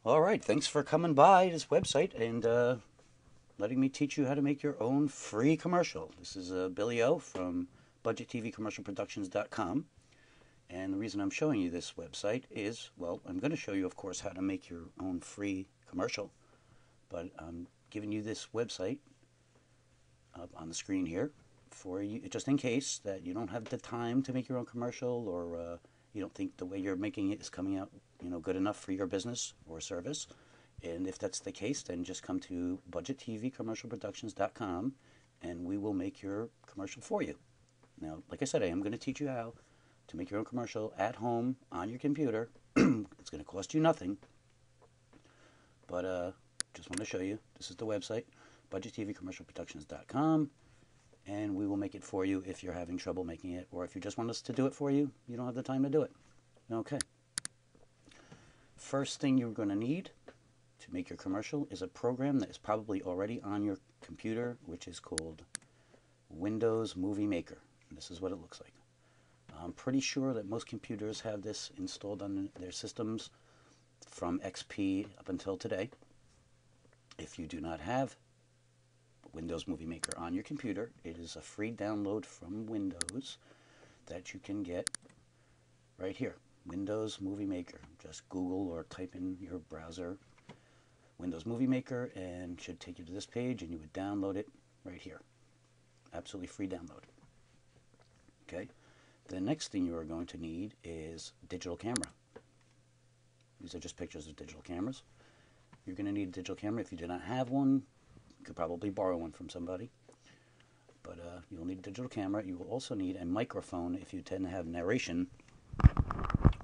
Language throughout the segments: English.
All right, thanks for coming by this website and letting me teach you how to make your own free commercial. This is Billy O from budgettvcommercialproductions.com. And the reason I'm showing you this website is, well, I'm going to show you, of course, how to make your own free commercial. But I'm giving you this website up on the screen here for you, just in case that you don't have the time to make your own commercial, or you don't think the way you're making it is coming out, good enough for your business or service. And if that's the case, then just come to budgettvcommercialproductions.com and we will make your commercial for you. Now, like I said, I am going to teach you how to make your own commercial at home on your computer. It's going to cost you nothing, but just want to show you. This is the website, budgettvcommercialproductions.com, and we will make it for you if you're having trouble making it, or if you just want us to do it for you, you don't have the time to do it. Okay. First thing you're going to need to make your commercial is a program that is probably already on your computer, which is called Windows Movie Maker. This is what it looks like. I'm pretty sure that most computers have this installed on their systems from XP up until today. If you do not have Windows Movie Maker on your computer, it is a free download from Windows that you can get right here. Windows Movie Maker. Just Google or type in your browser Windows Movie Maker and it should take you to this page, and you would download it right here. Absolutely free download. Okay. The next thing you are going to need is digital camera. These are just pictures of digital cameras. You're going to need a digital camera. If you do not have one, you could probably borrow one from somebody. But you'll need a digital camera. You will also need a microphone if you tend to have narration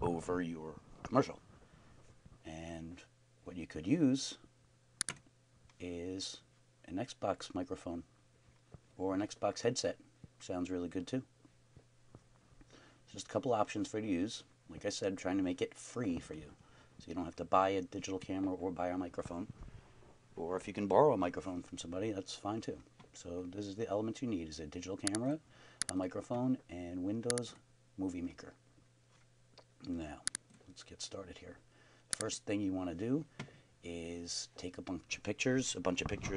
over your commercial. And what you could use is an Xbox microphone or an Xbox headset. Sounds really good too. Just a couple options for you to use. Like I said, trying to make it free for you, so you don't have to buy a digital camera or buy a microphone. Or if you can borrow a microphone from somebody, that's fine too. So this is the elements you need: is a digital camera, a microphone, and Windows Movie Maker. Now, let's get started here. First thing you want to do is take a bunch of pictures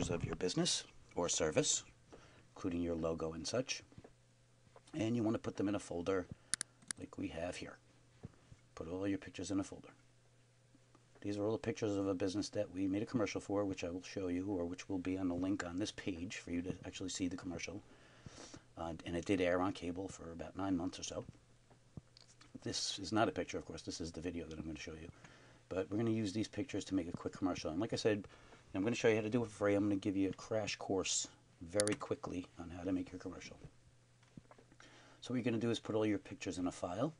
of your business or service, including your logo and such. And you want to put them in a folder like we have here. Put all your pictures in a folder. These are all the pictures of a business that we made a commercial for, which I will show you, or which will be on the link on this page for you to actually see the commercial. And it did air on cable for about 9 months or so. This is not a picture, of course. This is the video that I'm going to show you. But we're going to use these pictures to make a quick commercial. And like I said, I'm going to show you how to do it for free. I'm going to give you a crash course very quickly on how to make your commercial. So what you're going to do is put all your pictures in a file.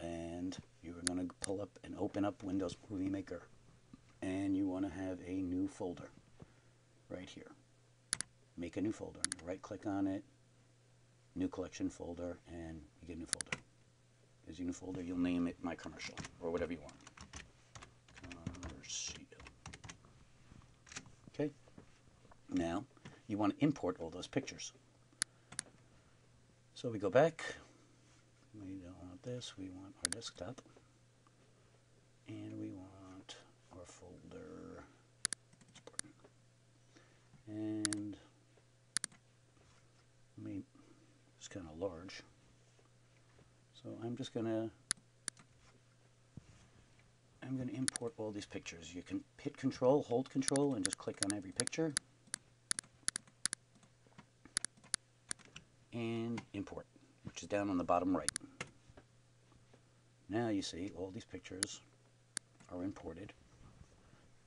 And you're going to pull up and open up Windows Movie Maker. And you want to have a new folder right here. Make a new folder. Right click on it, new collection folder, and you get a new folder. There's your new folder. You'll name it My Commercial or whatever you want. Commercial. Okay. Now you want to import all those pictures. So we go back. We don't want this. We want our desktop. And we want our folder. And it's kind of large. So I'm going to import all these pictures. You can hit Control, hold Control, and just click on every picture. And import, which is down on the bottom right. Now you see all these pictures are imported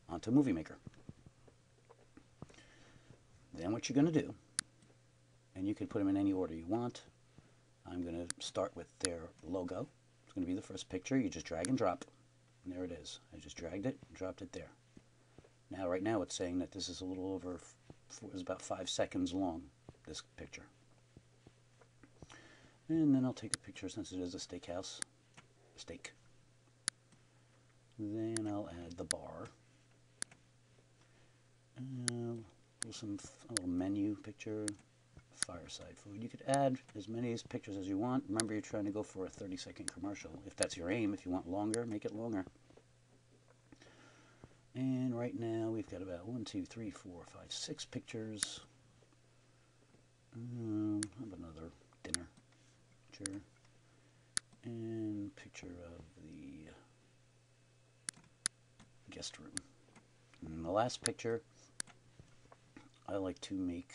onto Movie Maker. Then what you're going to do, and you can put them in any order you want. I'm going to start with their logo. It's going to be the first picture. You just drag and drop. And there it is. I just dragged it and dropped it there. Now, right now, it's saying that this is a little over, it's about 5 seconds long, this picture. And then I'll take a picture since it is a steakhouse. Steak. Then I'll add the bar. A little menu picture. Fireside food. You could add as many pictures as you want. Remember, you're trying to go for a 30-second commercial. If that's your aim, if you want longer, make it longer. And right now we've got about 1, 2, 3, 4, 5, 6 pictures. How about another dinner picture and picture of the guest room. And the last picture, I like to make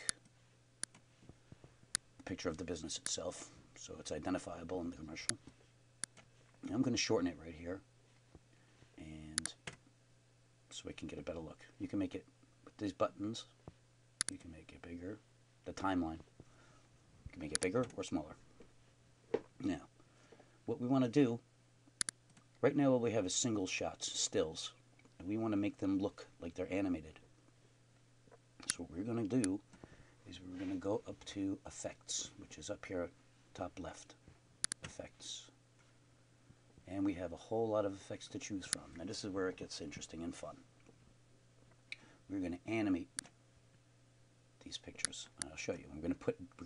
a picture of the business itself so it's identifiable in the commercial. Now I'm going to shorten it right here, and so we can get a better look. You can make it with these buttons. You can make it bigger. The timeline. You can make it bigger or smaller. Now, what we want to do, right now what we have is single shots, stills. And we want to make them look like they're animated. So what we're going to do is we're going to go up to Effects, which is up here, top left. Effects. And we have a whole lot of effects to choose from. Now this is where it gets interesting and fun. We're going to animate these pictures. And I'll show you. We're going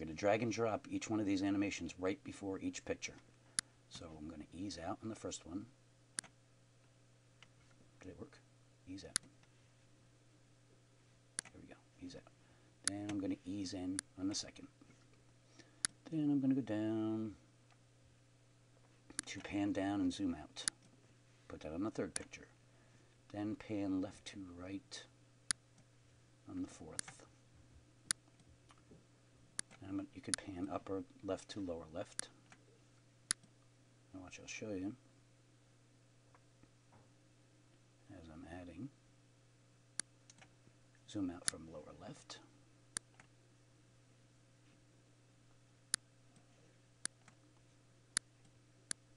to drag and drop each one of these animations right before each picture. So I'm going to ease out on the first one. Did it work? Ease out. There we go. Ease out. Then I'm going to ease in on the second. Then I'm going to go down to pan down and zoom out. Put that on the third picture. Then pan left to right on the fourth. And you could pan upper left to lower left. Now watch, I'll show you as I'm adding. Zoom out from lower left.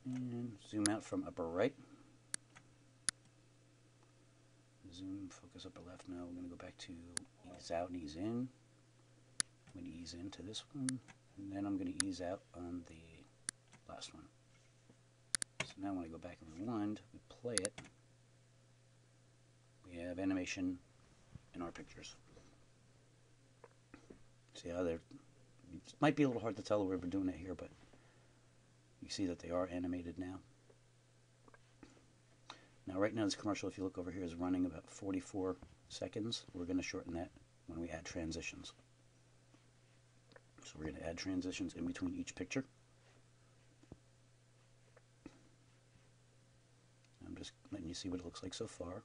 And zoom out from upper right. Zoom, focus upper left. Now we're going to go back to ease out and ease in. I'm going to ease into this one, and then I'm going to ease out on the last one. So now when I go back and rewind, we play it, we have animation in our pictures. See how they're, it might be a little hard to tell the way we're doing it here, but you see that they are animated now. Now right now this commercial, if you look over here, is running about 44 seconds. We're going to shorten that when we add transitions. So we're going to add transitions in between each picture. I'm just letting you see what it looks like so far.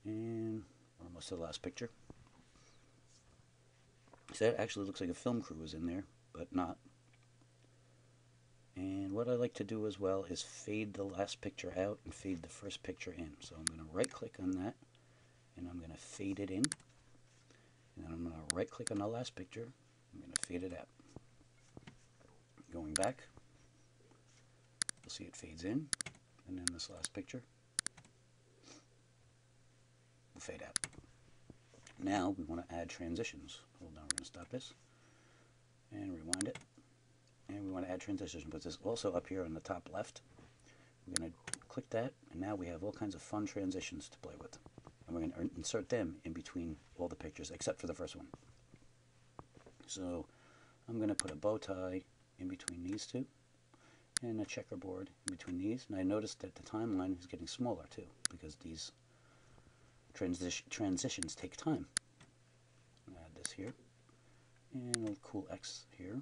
And we're almost to the last picture. So that actually looks like a film crew is in there, but not. And what I like to do as well is fade the last picture out and fade the first picture in. So I'm going to right click on that, and I'm going to fade it in. And then I'm going to right click on the last picture. I'm going to fade it out. Going back, you'll see it fades in. And then this last picture will fade out. Now we want to add transitions. Hold on, we're going to stop this and rewind it. And we want to add transitions, but this also up here on the top left. We're going to click that, and now we have all kinds of fun transitions to play with. And we're going to insert them in between all the pictures, except for the first one. So I'm going to put a bow tie in between these two, and a checkerboard in between these. And I noticed that the timeline is getting smaller too, because these transitions take time. I'm going to add this here, and a cool X here.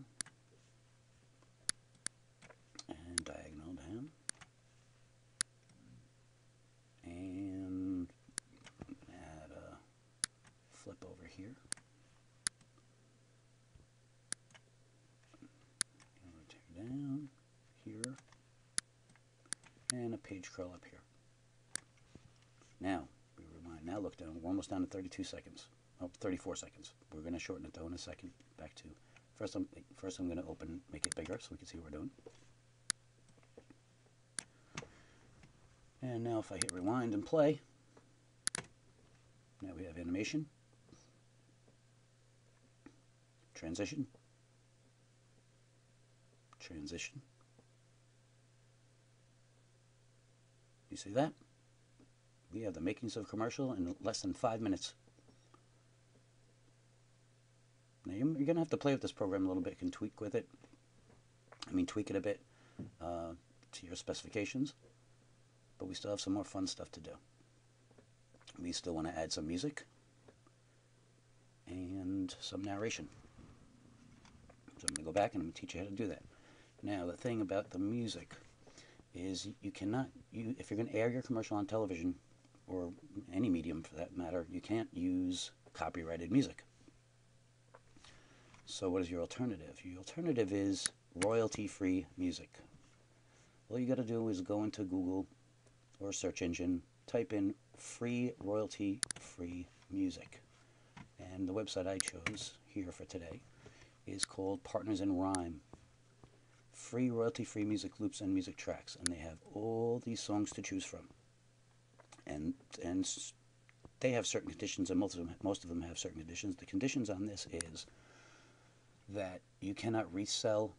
And diagonal down, and add a flip over here, rotate down here, and a page curl up here. Now we rewind. Now look down. We're almost down to 32 seconds. Oh, 34 seconds. We're going to shorten it though in a second. Back to first. I'm going to make it bigger so we can see what we're doing. And now if I hit rewind and play, now we have animation, transition, transition. You see that? We have the makings of a commercial in less than 5 minutes. Now you're going to have to play with this program a little bit. You can tweak with it. Tweak it a bit to your specifications. But but we still have some more fun stuff to do. We still want to add some music and some narration. So I'm going to go back and I'm going to teach you how to do that. Now, the thing about the music is you cannot, if you're going to air your commercial on television, or any medium for that matter, you can't use copyrighted music. So what is your alternative? Your alternative is royalty-free music. All you got to do is go into Google or a search engine, type in free royalty-free music. And the website I chose here for today is called Partners in Rhyme. Free royalty-free music loops and music tracks, and they have all these songs to choose from. And they have certain conditions, and most of them have certain conditions. The conditions on this is that you cannot resell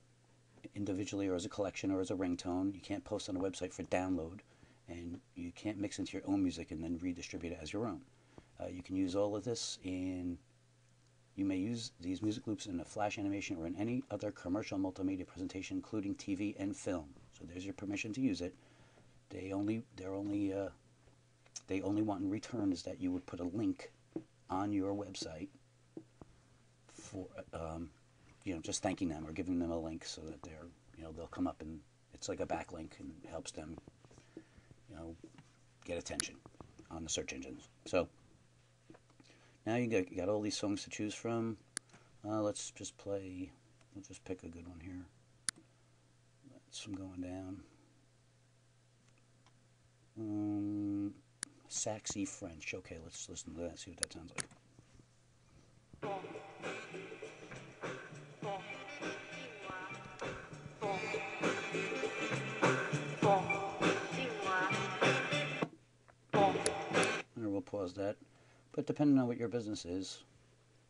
individually or as a collection or as a ringtone. You can't post on a website for download, and you can't mix into your own music and then redistribute it as your own. You can use all of this in, you may use these music loops in a flash animation or in any other commercial multimedia presentation, including TV and film. So there's your permission to use it. They only want in return is that you would put a link on your website for, just thanking them or giving them a link so that they'll come up and it's like a backlink and helps them, get attention on the search engines. So now you got all these songs to choose from. Let's just pick a good one here. That's going down. Saxy French. Okay, let's listen to that, see what that sounds like. Or we'll pause that. But depending on what your business is,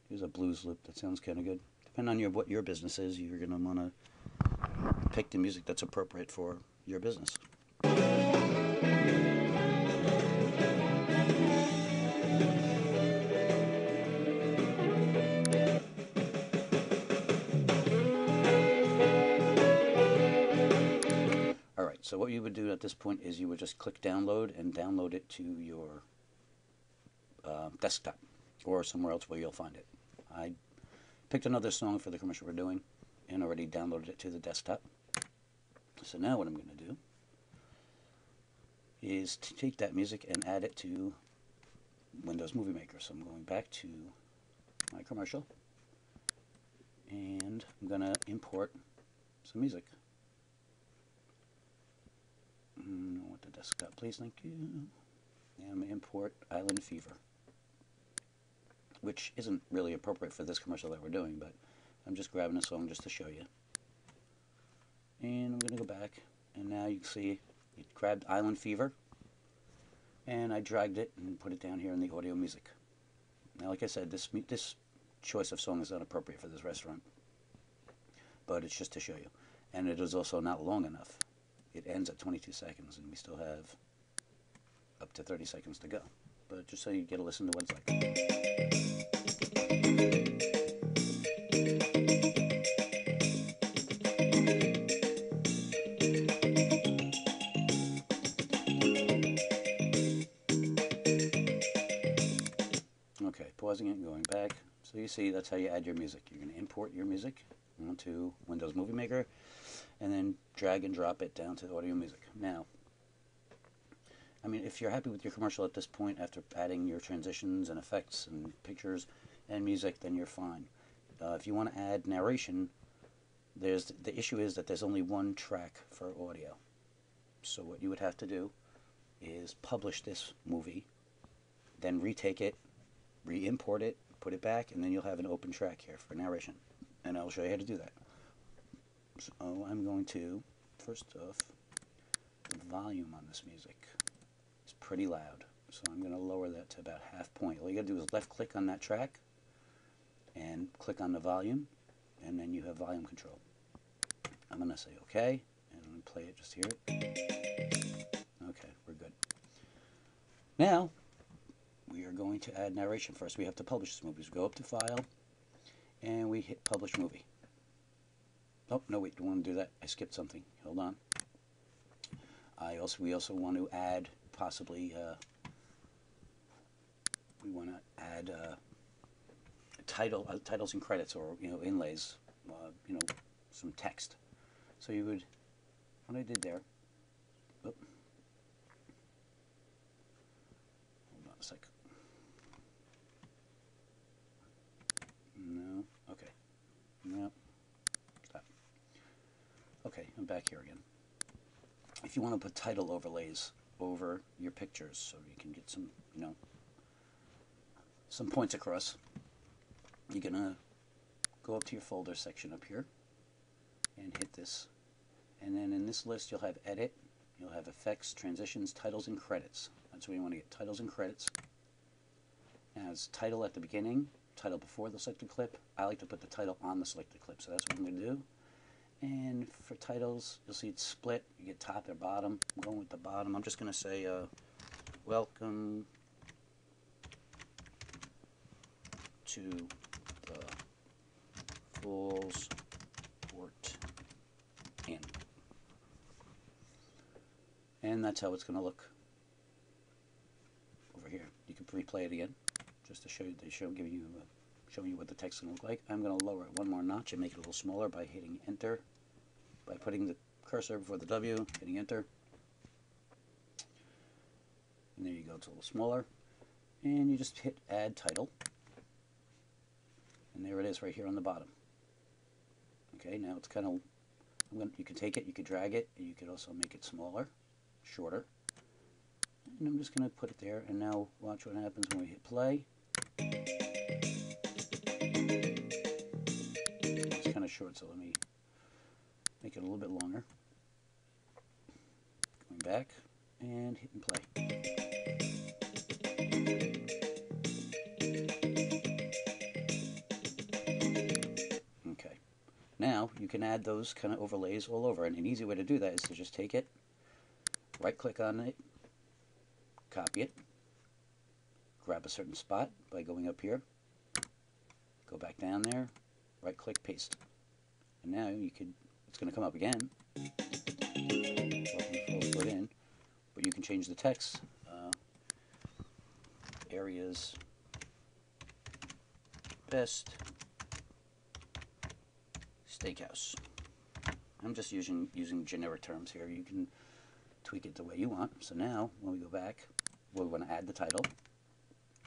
here's a blues loop that sounds kind of good. Depending on what your business is, you're going to want to pick the music that's appropriate for your business. Alright, so what you would do at this point is you would just click download and download it to your desktop or somewhere else where you'll find it. I picked another song for the commercial we're doing and already downloaded it to the desktop. So now what I'm going to do is to take that music and add it to Windows Movie Maker. So I'm going back to my commercial and I'm going to import some music. I want the desktop, please, thank you. And I'm going to import Island Fever, which isn't really appropriate for this commercial that we're doing, but I'm just grabbing a song just to show you. And I'm going to go back, and now you can see it grabbed Island Fever, and I dragged it and put it down here in the audio music. Now, like I said, this choice of song is not appropriate for this restaurant, but it's just to show you. And it is also not long enough. It ends at 22 seconds, and we still have up to 30 seconds to go. But just so you get a listen to what it's like. Okay, pausing it and going back. So you see, that's how you add your music. You're going to import your music onto Windows Movie Maker, and then drag and drop it down to audio music. Now, I mean, if you're happy with your commercial at this point, after adding your transitions and effects and pictures and music, then you're fine. If you want to add narration, the issue is that there's only one track for audio. So what you would have to do is publish this movie, then retake it, re-import it, put it back, and then you'll have an open track here for narration. And I'll show you how to do that. So I'm going to, first off, the volume on this music is pretty loud. So I'm going to lower that to about half point. All you got to do is left click on that track and click on the volume, and then you have volume control. I'm going to say OK, and I'm going to play it, just hear it. Okay, we're good. Now, we are going to add narration first. We have to publish this movie. So go up to File, and we hit Publish Movie. Oh, no, wait, don't want to do that. I skipped something. Hold on. We also want to add possibly we want to add titles and credits, or inlays, some text. So you would, what I did there. Oh, hold on a sec. No. Okay. No. Stop. Okay, I'm back here again. If you want to put title overlays over your pictures so you can get some, some points across, you're going to go up to your folder section up here and hit this. And then in this list you'll have edit, you'll have effects, transitions, titles, and credits. That's where you want to get titles and credits. As title at the beginning, title before the selected clip. I like to put the title on the selected clip, so that's what I'm going to do. And for titles, you'll see it's split. You get top or bottom. I'm going with the bottom. I'm just going to say, welcome to the Full Sport Inn. And that's how it's going to look over here. You can replay it again, just to show you, showing you what the text is going to look like. I'm going to lower it one more notch and make it a little smaller by hitting enter, by putting the cursor before the W, hitting enter. And there you go, it's a little smaller. And you just hit add title. And there it is right here on the bottom. Okay, now it's kind of, you can take it, you could drag it, and you could also make it smaller, shorter. And I'm just going to put it there, and now watch what happens when we hit play. It's kind of short, so let me make it a little bit longer. Going back and hitting play. Okay. Now you can add those kind of overlays all over, and an easy way to do that is to just take it, right click on it, copy it, grab a certain spot by going up here, go back down there, right click, paste. And now it's going to come up again, put in, but you can change the text, areas best steakhouse. I'm just using generic terms here. You can tweak it the way you want. So now when we go back, we want to add the title.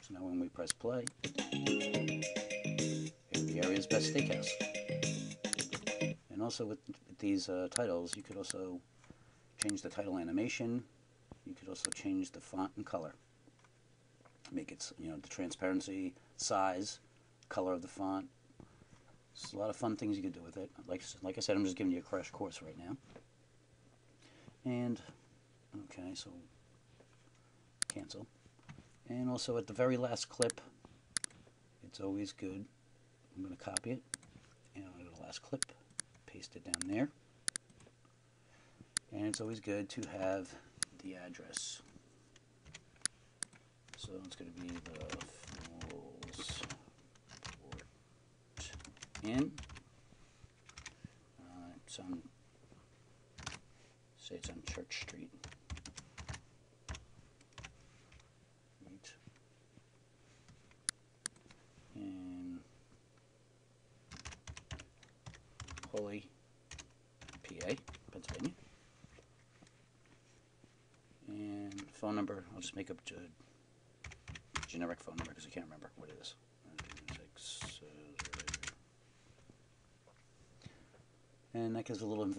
So now when we press play, here's the area's best steakhouse. And also with these titles, you could also change the title animation. You could also change the font and color. Make it, the transparency, size, color of the font. There's a lot of fun things you could do with it. Like I said, I'm just giving you a crash course right now. And, okay, so cancel. And also at the very last clip, it's always good. I'm going to copy it, and I'll go to the last clip, paste it down there. And it's always good to have the address. So it's going to be the Full Sport Inn. It's on, say it's on Church Street. Right. In Holy, PA, Pennsylvania. And phone number, I'll just make up a generic phone number because I can't remember what it is. And that gives a little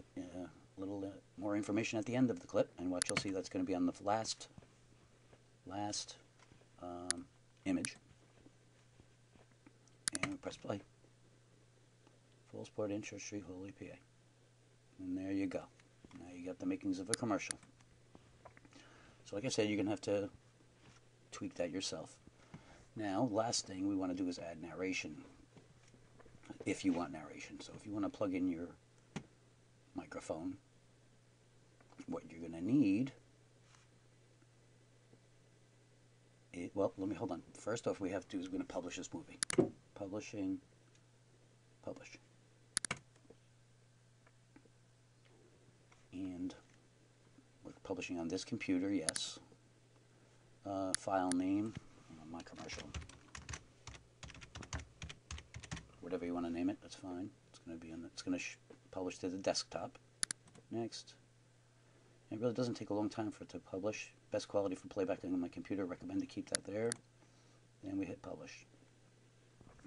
more information at the end of the clip. And what you'll see, that's going to be on the last image. And press play. Full Sport Inn, Church Street, Holy, PA. And there you go. Now you got the makings of a commercial. So like I said, you're going to have to tweak that yourself. Now, last thing we want to do is add narration, if you want narration. So if you want to plug in your microphone, what you're going to need, well, let me hold on. First off, we have to do is we're going to publish this movie. Publishing, publish. And we're publishing on this computer, yes. File name, my commercial. Whatever you want to name it, that's fine. It's going to be it's going to publish to the desktop. Next. It really doesn't take a long time for it to publish. Best quality for playback on my computer. Recommend to keep that there. And we hit publish.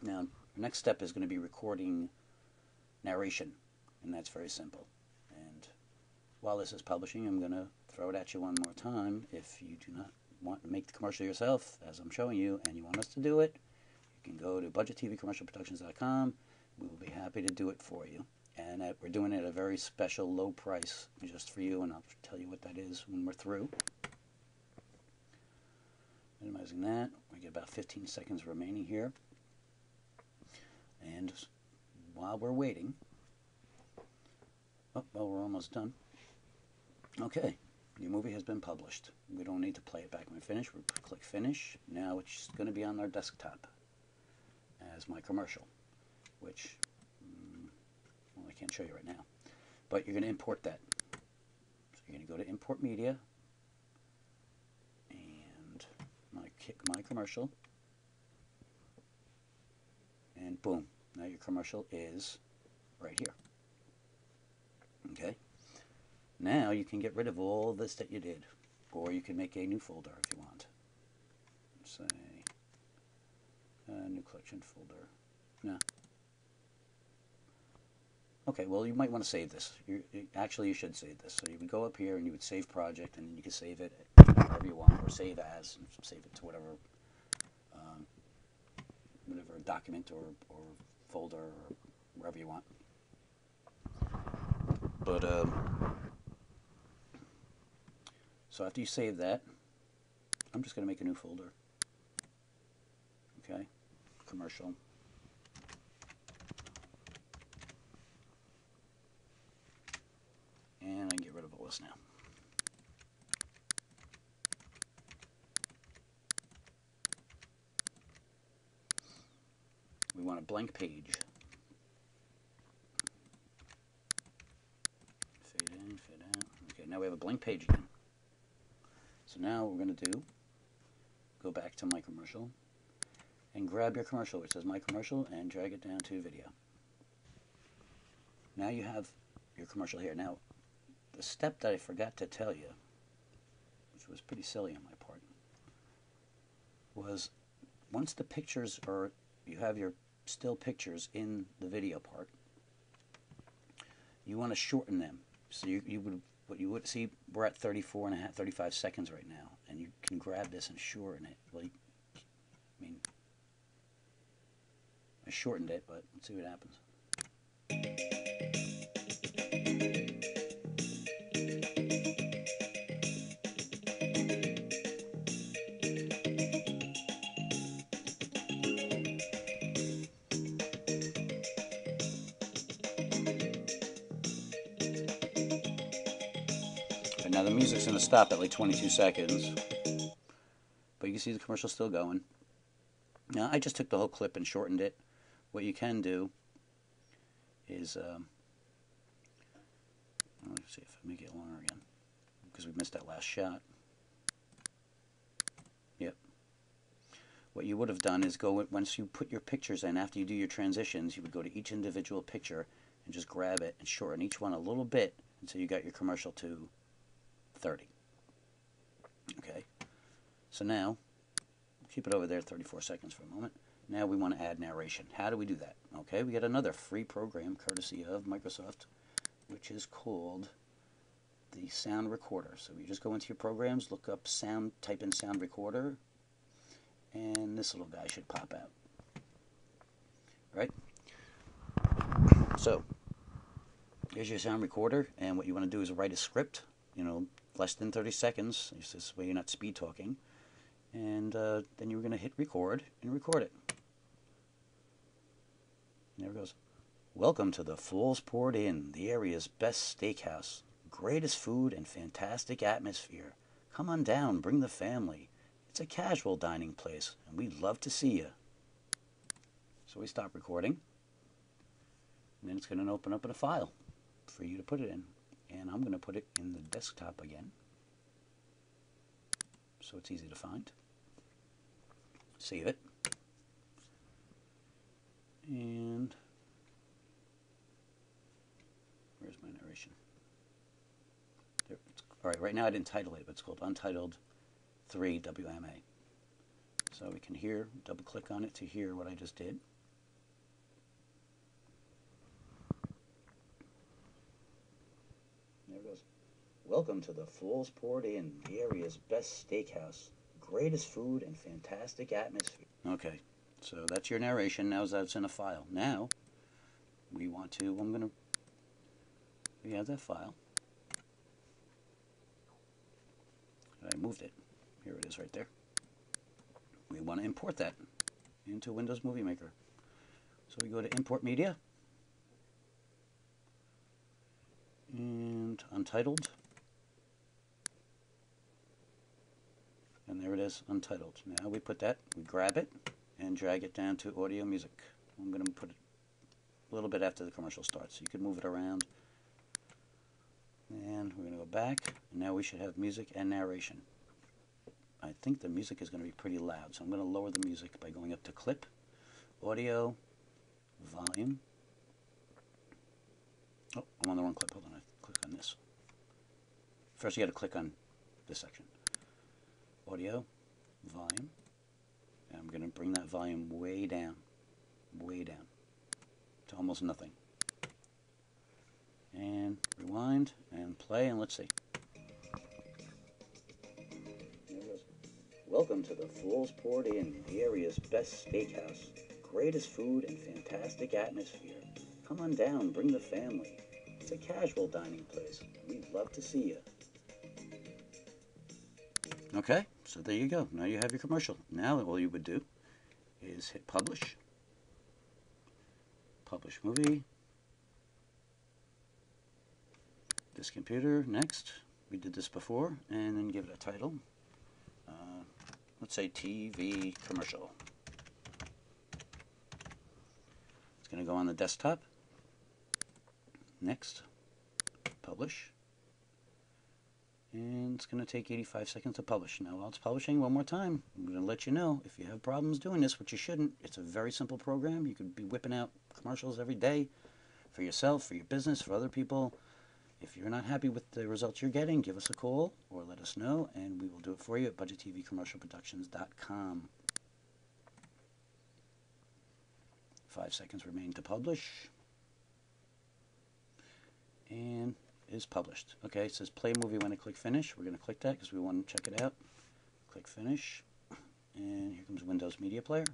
Now, our next step is going to be recording narration, and that's very simple. And while this is publishing, I'm going to throw it at you one more time. If you do not want to make the commercial yourself, as I'm showing you, and you want us to do it, you can go to budgettvcommercialproductions.com. We will be happy to do it for you. And we're doing it at a very special low price just for you, and I'll tell you what that is when we're through. Minimizing that. We get about 15 seconds remaining here. And while we're waiting, well, we're almost done. Okay, your movie has been published. We don't need to play it back when we finish. We click finish. Now it's going to be on our desktop as my commercial, which, well, I can't show you right now. But you're going to import that. So you're going to go to import media and my commercial. And boom, now your commercial is right here. Okay? Now you can get rid of all this that you did, or you can make a new folder if you want. Say, new collection folder. No. Okay, well, you might want to save this. Actually, you should save this. So you would go up here and you would save project, and then you can save it wherever you want, or save as, and save it to whatever document or folder or wherever you want. But so after you save that, I'm just going to make a new folder. Okay, commercial. And I can get rid of all this now. We want a blank page. Fade in, fade out. Okay, now we have a blank page again. So now what we're going to do, go back to my commercial and grab your commercial, which says my commercial, and drag it down to video. Now you have your commercial here. Now, the step that I forgot to tell you, which was pretty silly on my part, was once the pictures are, you have your still pictures in the video part, you want to shorten them. So what you would see, we're at 35 seconds right now, and you can grab this and shorten it. Well, I shortened it, but let's see what happens. Now the music's going to stop at like 22 seconds, but you can see the commercial's still going. Now I just took the whole clip and shortened it. What you can do is, let's see if I make it longer again, because we missed that last shot. Yep. What you would have done is once you put your pictures in, after you do your transitions, you would go to each individual picture and just grab it and shorten each one a little bit until you got your commercial to 30. Okay, so now keep it over there 34 seconds for a moment. Now we want to add narration. How do we do that? Okay, we got another free program courtesy of Microsoft, which is called the Sound Recorder. So you just go into your programs, look up sound, type in Sound Recorder, and this little guy should pop out. Right? So here's your Sound Recorder, and what you want to do is write a script, less than 30 seconds. This way you're not speed talking. And then you're going to hit record and record it. And there it goes. Welcome to the Fallsport Inn, the area's best steakhouse. Greatest food and fantastic atmosphere. Come on down, bring the family. It's a casual dining place, and we'd love to see you. So we stop recording. And then it's going to open up in a file for you to put it in. And I'm going to put it in the desktop again. so it's easy to find. Save it. And where's my narration? There, all right, right now I didn't title it, but it's called Untitled 3 WMA. So we can hear, double click on it to hear what I just did. There it goes. Welcome to the Falls Port Inn, the area's best steakhouse. Greatest food and fantastic atmosphere. Okay, so that's your narration. Now that's in a file. Now we want to, we have that file. I moved it. Here it is right there. We want to import that into Windows Movie Maker. So we go to Import Media and Untitled. And there it is, Untitled. Now we put that, we grab it and drag it down to Audio Music. I'm going to put it a little bit after the commercial starts. You can move it around. And we're going to go back. And now we should have music and narration. I think the music is going to be pretty loud, so I'm going to lower the music by going up to Clip, Audio, Volume. Oh, I'm on the wrong clip. Hold on, I click on this. First you got to click on this section. Audio, Volume, and I'm going to bring that volume way down to almost nothing. And rewind and play, and let's see. Welcome to the Falls Port Inn, the area's best steakhouse. Greatest food and fantastic atmosphere. Come on down, bring the family. It's a casual dining place. We'd love to see you. Okay, so there you go. Now you have your commercial. Now all you would do is hit Publish. Publish movie. This computer, next. We did this before, and then give it a title. Let's say TV commercial. It's going to go on the desktop. Next. Publish. And it's going to take 85 seconds to publish. Now while it's publishing, one more time, I'm going to let you know if you have problems doing this, which you shouldn't. It's a very simple program. You could be whipping out commercials every day for yourself, for your business, for other people. If you're not happy with the results you're getting, give us a call or let us know, and we will do it for you at budgettvcommercialproductions.com. 5 seconds remain to publish. And it is published. Okay, it says play movie when I click finish. We're going to click that because we want to check it out. Click finish. And here comes Windows Media Player.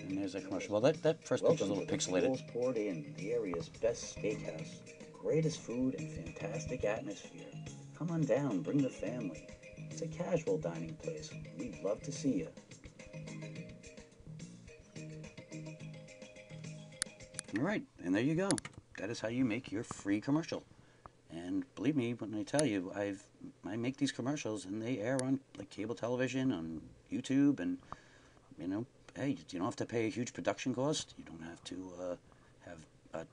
And there's that commercial. Well, that first picture is a little pixelated. Welcome to the Falls Port Inn, the area's best steakhouse. Greatest food and fantastic atmosphere. Come on down, bring the family. It's a casual dining place. We'd love to see you. All right, and there you go. That is how you make your free commercial. And believe me when I tell you, I make these commercials and they air on like cable television, on YouTube, and you know. Hey, you don't have to pay a huge production cost. You don't have to have a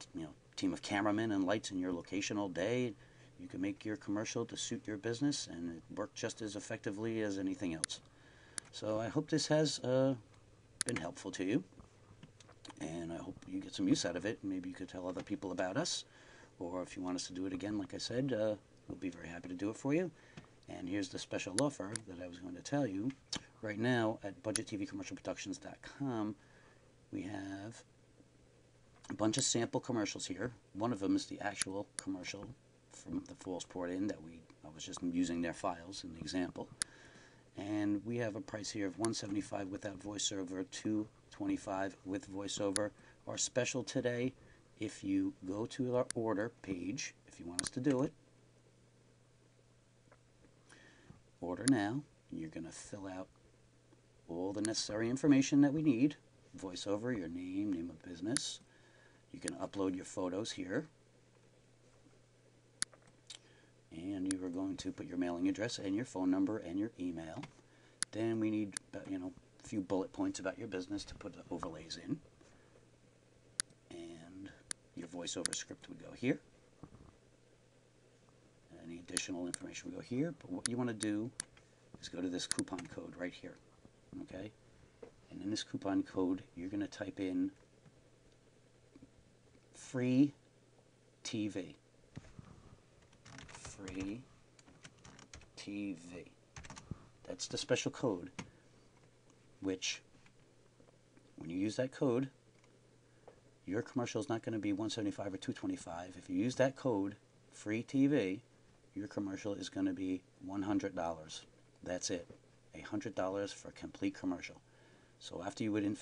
team of cameramen and lights in your location all day. You can make your commercial to suit your business, and it works just as effectively as anything else. So I hope this has been helpful to you, and I hope you get some use out of it. Maybe you could tell other people about us, or if you want us to do it again, like I said, we'll be very happy to do it for you. And here's the special offer that I was going to tell you. Right now at budgettvcommercialproductions.com, we have a bunch of sample commercials here. One of them is the actual commercial from the Falls Port Inn that I was just using their files in the example. And we have a price here of $175 without voiceover, $225 with voiceover. Our special today, if you go to our order page, if you want us to do it, order now. You're going to fill out all the necessary information that we need. Voiceover, your name of business. You can upload your photos here. And you are going to put your mailing address and your phone number and your email. Then we need, a few bullet points about your business to put the overlays in. And your voiceover script would go here. Any additional information. We go here, but what you want to do is go to this coupon code right here, okay? And in this coupon code, you're going to type in free TV. Free TV. That's the special code, which when you use that code, your commercial is not going to be $175 or $225. If you use that code, free TV, your commercial is going to be $100. That's it. $100 for a complete commercial. So after you would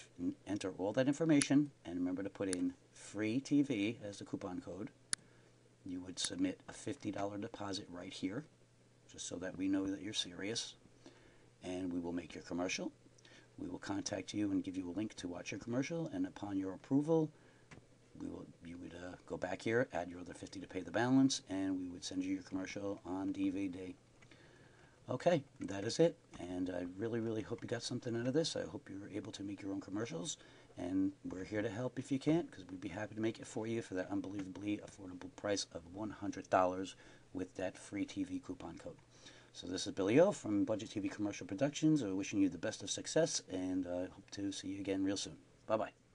enter all that information, and remember to put in free TV as the coupon code, you would submit a $50 deposit right here, just so that we know that you're serious, and we will make your commercial. We will contact you and give you a link to watch your commercial, and upon your approval, you would go back here, add your other $50 to pay the balance, and we would send you your commercial on DVD. Okay, that is it, and I really, really hope you got something out of this. I hope you were able to make your own commercials, and we're here to help if you can't, because we'd be happy to make it for you for that unbelievably affordable price of $100 with that free TV coupon code. So this is Billy O from Budget TV Commercial Productions, wishing you the best of success, and I hope to see you again real soon. Bye-bye.